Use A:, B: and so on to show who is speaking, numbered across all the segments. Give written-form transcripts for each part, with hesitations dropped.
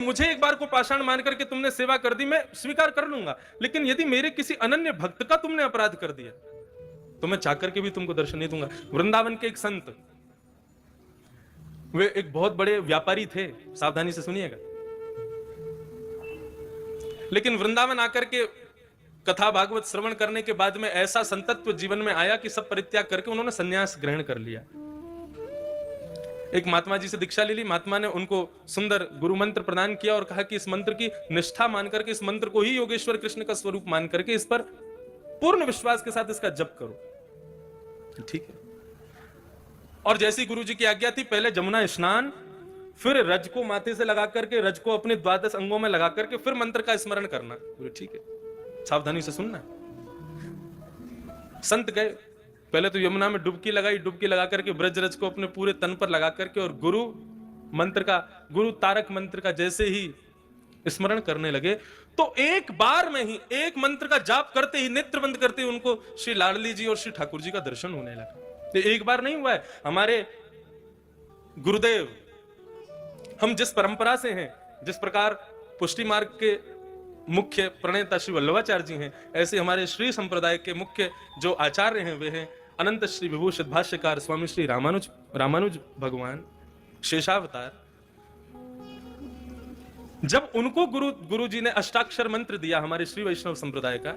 A: मुझे एक बार को पाषाण मान करके तुमने सेवा कर दी, मैं स्वीकार कर लूंगा, लेकिन यदि मेरे किसी अनन्य भक्त का तुमने अपराध कर दिया तो मैं चाकर के भी तुमको दर्शन नहीं दूंगा। वृंदावन के एक संत, वे एक बहुत बड़े व्यापारी थे, सावधानी से सुनिएगा, लेकिन वृंदावन आकर के कथा भागवत श्रवण करने के बाद में ऐसा संतत्व जीवन में आया कि सब परित्याग करके उन्होंने संन्यास ग्रहण कर लिया। एक महात्मा जी से दीक्षा ले ली, महात्मा ने उनको सुंदर गुरु मंत्र प्रदान किया और कहा कि इस मंत्र की निष्ठा मान करके, इस मंत्र को ही योगेश्वर कृष्ण का स्वरूप मान करके इस पर पूर्ण विश्वास के साथ इसका जप करो। ठीक है। और जैसी गुरु जी की आज्ञा थी, पहले जमुना स्नान, फिर रज को माथे से लगा करके, रज को अपने द्वादश अंगों में लगा करके फिर मंत्र का स्मरण करना। ठीक है, सावधानी से सुनना। संत गए, पहले तो यमुना में डुबकी लगाई, डुबकी लगा करके ब्रज रज को अपने पूरे तन पर लगा करके और गुरु तारक मंत्र का जैसे ही स्मरण करने लगे, तो एक बार में ही, एक मंत्र का जाप करते ही, नेत्र बंद करते ही उनको श्री लाडली जी और श्री ठाकुर जी का दर्शन होने लगा। ये एक बार नहीं हुआ है। हमारे गुरुदेव, हम जिस परंपरा से हैं, जिस प्रकार पुष्टि मार्ग के मुख्य प्रणेता श्री वल्लभाचार्य जी हैं, ऐसे हमारे श्री संप्रदाय के मुख्य जो आचार्य हैं वे हैं अनंत श्री विभूषित भाष्यकार स्वामी श्री रामानुज भगवान शेषावतार। जब उनको गुरु जी ने अष्टाक्षर मंत्र दिया हमारे श्री वैष्णव संप्रदाय का,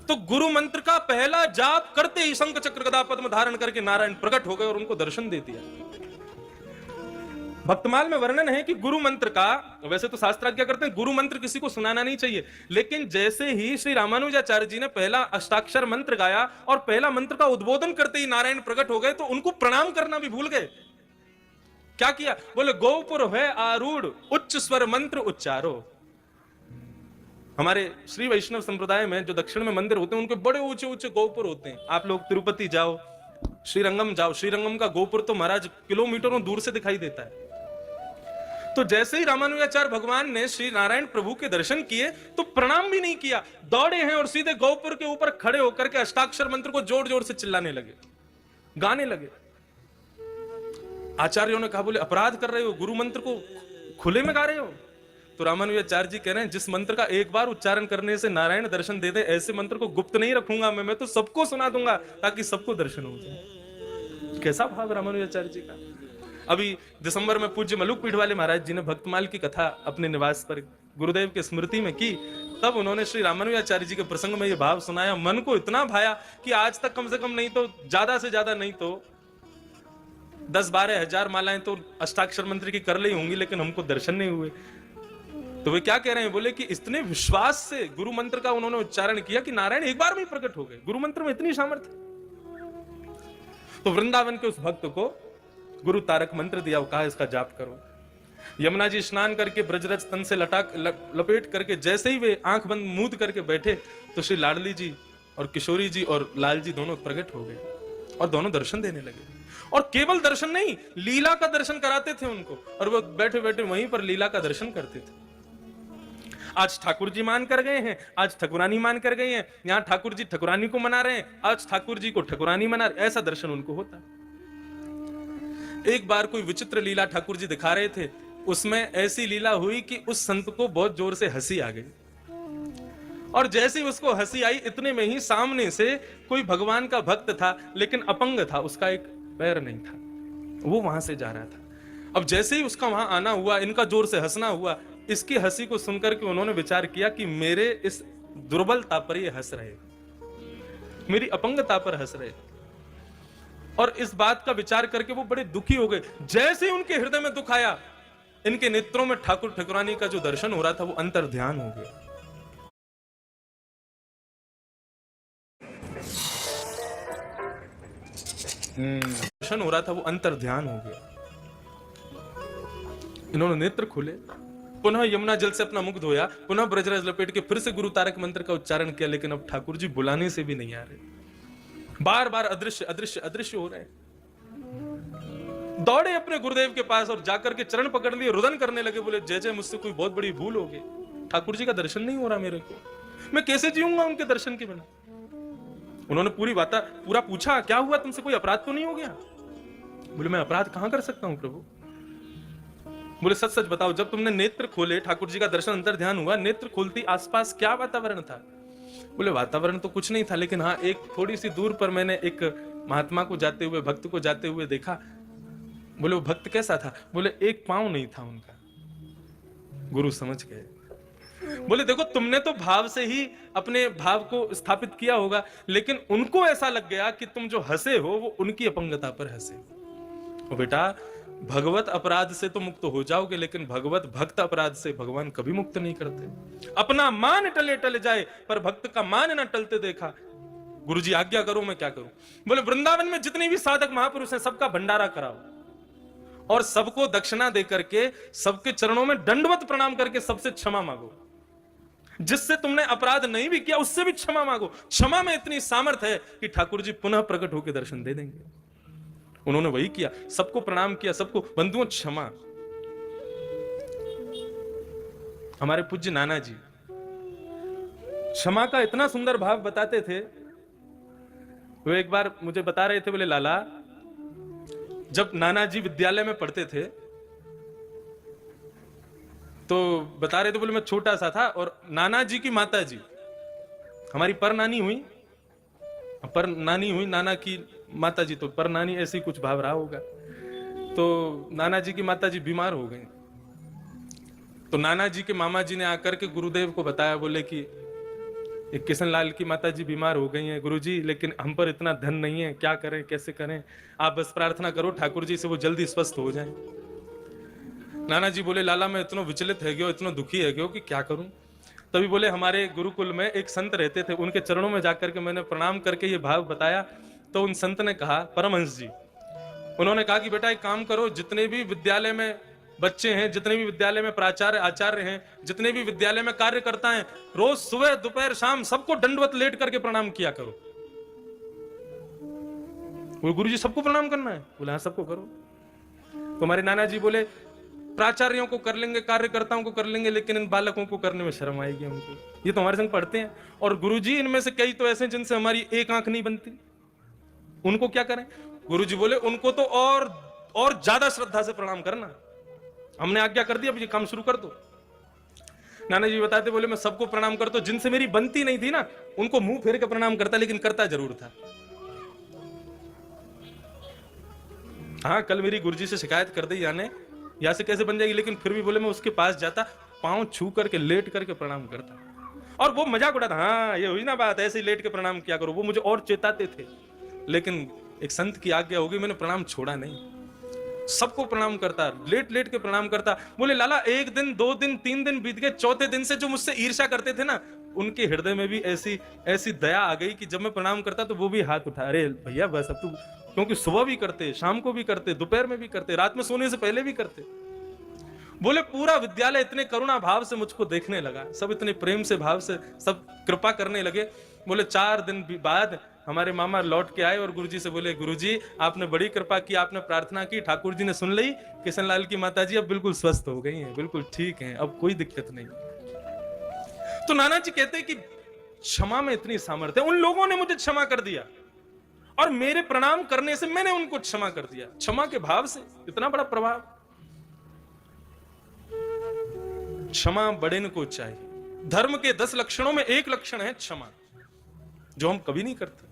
A: तो गुरु मंत्र का पहला जाप करते ही शंख चक्र गदा पद्म धारण करके नारायण प्रकट हो गए और उनको दर्शन दे दिया। भक्तमाल में वर्णन है कि गुरु मंत्र का, वैसे तो शास्त्राज्ञा करते हैं गुरु मंत्र किसी को सुनाना नहीं चाहिए, लेकिन जैसे ही श्री रामानुजाचार्य जी ने पहला अष्टाक्षर मंत्र गाया और पहला मंत्र का उद्बोधन करते ही नारायण प्रकट हो गए, तो उनको प्रणाम करना भी भूल गए। क्या किया? बोले गोपुर है आरूढ़ उच्च स्वर मंत्र उच्चारो। हमारे श्री वैष्णव संप्रदाय में जो दक्षिण में मंदिर होते हैं उनके बड़े ऊंचे ऊंचे गोपुर होते हैं। आप लोग तिरुपति जाओ, श्रीरंगम जाओ, श्रीरंगम का गोपुर तो महाराज किलोमीटरों दूर से दिखाई देता है। तो जैसे ही रामानुजाचार्य भगवान ने श्री नारायण प्रभु के दर्शन किए तो प्रणाम भी नहीं किया, दौड़े हैं और सीधे गोपुर के ऊपर खड़े होकर के अष्टाक्षर मंत्र को जोर जोर से चिल्लाने लगे, गाने लगे। आचार्यों ने कहा, बोले अपराध कर रहे हो, गुरु मंत्र को खुले में गा रहे हो। तो रामानुजाचार्य जी कह रहे हैं, जिस मंत्र का एक बार उच्चारण करने से नारायण दर्शन दे दे, ऐसे मंत्र को गुप्त नहीं रखूंगा मैं तो सबको सुना दूंगा ताकि सबको दर्शन हो जाए। कैसा भाव रामानुजाचार्य जी का। अभी दिसंबर में पूज्य मलुक पीठ वाले महाराज जी ने भक्तमाल की कथा अपने निवास पर गुरुदेव के स्मृति में की, तब उन्होंने श्री रामानुजाचार्य जी के प्रसंग में यह भाव सुनाया। मन को इतना भाया कि आज तक कम से कम नहीं तो ज्यादा से ज्यादा नहीं तो 10-12 हजार मालाएं तो अष्टाक्षर मंत्र की कर ली होंगी, लेकिन हमको दर्शन नहीं हुए। तो वे क्या कह रहे हैं, बोले कि इतने विश्वास से गुरु मंत्र का उन्होंने उच्चारण किया कि नारायण एक बार में प्रकट हो गए। गुरु मंत्र में इतनी सामर्थ्य। तो वृंदावन के उस भक्त को गुरु तारक मंत्र दिया, कहा इसका जाप करो। यमुना जी स्नान करके ब्रजरज तन से लपेट करके जैसे ही वे आंख बंद मूंद करके बैठे, तो श्री लाडली जी और किशोरी जी और लाल जी दोनों प्रकट हो गए और दोनों दर्शन देने लगे। और केवल दर्शन नहीं, लीला का दर्शन कराते थे उनको, और वो बैठे बैठे वहीं पर लीला का दर्शन करते थे। आज ठाकुर जी मान कर गए हैं, आज ठकुरानी मान कर गए हैं, यहां ठाकुर जी ठकुरानी को मना रहे हैं, आज ठाकुर जी को ठकुरानी मना रहे, ऐसा दर्शन उनको होता। एक बार कोई विचित्र लीला ठाकुर जी दिखा रहे थे, उसमें ऐसी लीला हुई कि उस संत को बहुत जोर से हंसी आ गई, और जैसे ही उसको हंसी आई, इतने में ही सामने से कोई भगवान का भक्त था, लेकिन अपंग था, उसका एक पैर नहीं था, वो वहां से जा रहा था। अब जैसे ही उसका वहां आना हुआ, इनका जोर से हंसना हुआ, इसकी हंसी को सुनकर के उन्होंने विचार किया कि मेरे इस दुर्बलता पर ये हंस रहे, मेरी अपंगता पर हंस रहे, और इस बात का विचार करके वो बड़े दुखी हो गए। जैसे ही उनके हृदय में दुख आया, इनके नेत्रों में ठाकुर ठकुरानी का जो दर्शन हो रहा था वो अंतर ध्यान हो गया। दर्शन हो रहा था वो अंतर ध्यान हो गया। इन्होंने नेत्र खोले, पुनः यमुना जल से अपना मुख धोया, पुनः ब्रजरज लपेट के फिर से गुरु तारक मंत्र का उच्चारण किया, लेकिन अब ठाकुर जी बुलाने से भी नहीं आ रहे, बार बार अदृश्य अदृश्य अदृश्य हो रहे। दौड़े अपने गुरुदेव के पास और जाकर के चरण पकड़ लिए, रुदन करने लगे, बोले जय जय, मुझसे कोई बहुत बड़ी भूल हो गई, ठाकुर जी का दर्शन नहीं हो रहा मेरे को, मैं कैसे जीऊंगा उनके दर्शन के बिना। उन्होंने पूरा पूछा, क्या हुआ तुमसे, कोई अपराध तो नहीं हो गया? बोले मैं अपराध कहां कर सकता हूं प्रभु, बोले सच सच बताओ, जब तुमने नेत्र खोले, ठाकुर जी का दर्शन अंतर ध्यान हुआ, नेत्र खोलती आसपास क्या वातावरण था? बोले वातावरण तो कुछ नहीं था, लेकिन हाँ एक थोड़ी सी दूर पर मैंने एक महात्मा को जाते हुए, भक्त को जाते हुए देखा। बोले वो भक्त कैसा था? बोले एक पांव नहीं था उनका। गुरु समझ गए। बोले देखो, तुमने तो भाव से ही अपने भाव को स्थापित किया होगा, लेकिन उनको ऐसा लग गया कि तुम जो हंसे हो वो उनकी अपंगता पर हंसे हो। बेटा, भगवत अपराध से तो मुक्त हो जाओगे, लेकिन भगवत भक्त अपराध से भगवान कभी मुक्त नहीं करते। अपना मान टले टल जाए, पर भक्त का मान ना टलते देखा। गुरुजी आज्ञा करो, मैं क्या करूं? बोले वृंदावन में जितने भी साधक महापुरुष हैं, सबका भंडारा कराओ और सबको दक्षिणा दे करके, सबके चरणों में दंडवत प्रणाम करके सबसे क्षमा मांगो। जिससे तुमने अपराध नहीं भी किया उससे भी क्षमा मांगो। क्षमा में इतनी सामर्थ है कि ठाकुर जी पुनः प्रकट होकर दर्शन दे देंगे। उन्होंने वही किया, सबको प्रणाम किया, सबको बंधुओं क्षमा। हमारे पूज्य नाना जी क्षमा का इतना सुंदर भाव बताते थे। वो एक बार मुझे बता रहे थे, बोले लाला, जब नाना जी विद्यालय में पढ़ते थे तो बता रहे थे, बोले मैं छोटा सा था और नाना जी की माता जी, हमारी पर नानी हुई नाना की माता जी, तो पर नानी ऐसी कुछ भाव रहा होगा। तो नाना जी की माता जी बीमार हो गई। तो नाना जी के मामा जी ने आकर के गुरुदेव को बताया, बोले कि एक किशन लाल की माता जी बीमार हो गई हैं गुरुजी, लेकिन हम पर इतना धन नहीं है, क्या करें कैसे करें, आप बस प्रार्थना करो ठाकुर जी से वो जल्दी स्वस्थ हो जाएं। नाना जी बोले लाला, मैं इतना विचलित है गयो, इतना दुखी है गयो कि क्या करूं। तभी बोले हमारे गुरुकुल में एक संत रहते थे, उनके चरणों में जाकर के मैंने प्रणाम करके ये भाव बताया। तो उन संत ने कहा, परमहंस जी, उन्होंने कहा कि बेटा एक काम करो, जितने भी विद्यालय में बच्चे हैं, जितने भी विद्यालय में प्राचार्य आचार्य हैं, जितने भी विद्यालय में कार्यकर्ता हैं, रोज सुबह दोपहर शाम सबको दंडवत लेट करके प्रणाम किया करो। बोले गुरुजी सबको प्रणाम करना है? बोले हाँ सबको करो। तो हमारे नाना जी बोले प्राचार्यों को कर लेंगे, कार्यकर्ताओं को कर लेंगे, लेकिन इन बालकों को करने में शर्म आएगी हमको, ये तो हमारे संग पढ़ते हैं। और गुरुजी इनमें से कई तो ऐसे जिनसे हमारी एक आंख नहीं बनती, उनको क्या करें? गुरुजी बोले उनको तो और ज्यादा श्रद्धा से प्रणाम करना, हमने आज्ञा कर दी, अब ये काम शुरू कर दो। नाना जी बताते, बोले मैं सबको प्रणाम करता, जिनसे मेरी बनती नहीं थी ना उनको मुंह फेर के प्रणाम करता, लेकिन करता जरूर था। हाँ, कल मेरी गुरुजी से शिकायत कर दी याने यहां से कैसे बन जाएगी, लेकिन फिर भी बोले मैं उसके पास जाता, पांव छू करके लेट करके प्रणाम करता, और वो मजाक उड़ाता, हाँ ये हुई ना बात, ऐसे ही लेट के प्रणाम किया करो। वो मुझे और चेताते थे, लेकिन एक संत की आज्ञा हो गई, मैंने प्रणाम छोड़ा नहीं, सबको प्रणाम करता, लेट लेट के प्रणाम करता। बोले लाला, एक दिन, 2 दिन, 3 दिन बीत गए, चौथे दिन से जो मुझसे ईर्ष्या करते थे ना, उनके हृदय में भी ऐसी दया आ गई कि जब मैं प्रणाम करता तो वो भी हाथ उठा, अरे भैया बस अब तू, क्योंकि सुबह भी करते, शाम को भी करते, दोपहर में भी करते, रात में सोने से पहले भी करते। बोले पूरा विद्यालय इतने करुणा भाव से मुझको देखने लगा, सब इतने प्रेम से भाव से सब कृपा करने लगे। बोले 4 दिन बाद हमारे मामा लौट के आए और गुरुजी से बोले, गुरुजी आपने बड़ी कृपा की, आपने प्रार्थना की, ठाकुर जी ने सुन ली, किशन लाल की माता जी अब बिल्कुल स्वस्थ हो गई हैं, बिल्कुल ठीक हैं, अब कोई दिक्कत नहीं। तो नाना जी कहते हैं कि क्षमा में इतनी सामर्थ्य है, उन लोगों ने मुझे क्षमा कर दिया और मेरे प्रणाम करने से मैंने उनको क्षमा कर दिया। क्षमा के भाव से इतना बड़ा प्रभाव। क्षमा बड़े को चाहिए। धर्म के 10 लक्षणों में एक लक्षण है क्षमा, जो हम कभी नहीं करते।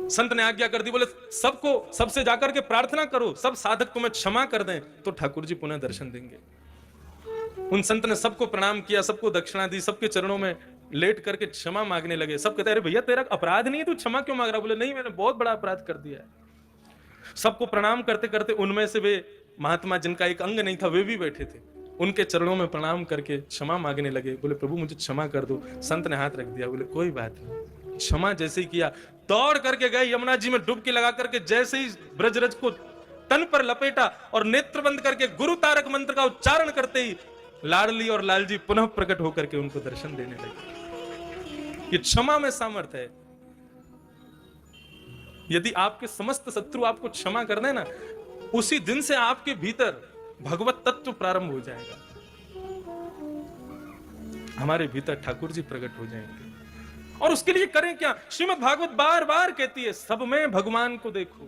A: संत ने आज्ञा कर दी, बोले सबको, सबसे जाकर के प्रार्थना करो, सब साधक तुम्हें क्षमा कर दें तो ठाकुर जी पुनः दर्शन देंगे। उन संत ने सबको प्रणाम किया, सबको दक्षिणा दी, सबके चरणों में लेट करके क्षमा मांगने लगे। सब कहते, अरे भैया तेरा अपराध नहीं है, तू क्षमा क्यों मांग रहा? बोले नहीं, मैंने बहुत बड़ा अपराध कर दिया है। सबको प्रणाम करते करते उनमें से वे महात्मा जिनका एक अंग नहीं था वे भी बैठे थे, उनके चरणों में प्रणाम करके क्षमा मांगने लगे। बोले प्रभु मुझे क्षमा कर दो। संत ने हाथ रख दिया, बोले कोई बात नहीं। क्षमा जैसे ही किया, दौड़ करके गए यमुना जी में डुबकी लगा करके, जैसे ही ब्रजरज को तन पर लपेटा और नेत्र बंद करके गुरु तारक मंत्र का उच्चारण करते ही लाडली और लालजी पुनः प्रकट होकर के उनको दर्शन देने लगे। ये क्षमा में सामर्थ्य है। यदि आपके समस्त शत्रु आपको क्षमा कर देना, उसी दिन से आपके भीतर भगवत तत्व प्रारंभ हो जाएगा, हमारे भीतर ठाकुर जी प्रकट हो जाएंगे। और उसके लिए करें क्या? श्रीमद् भागवत बार बार कहती है, सब में भगवान को देखो।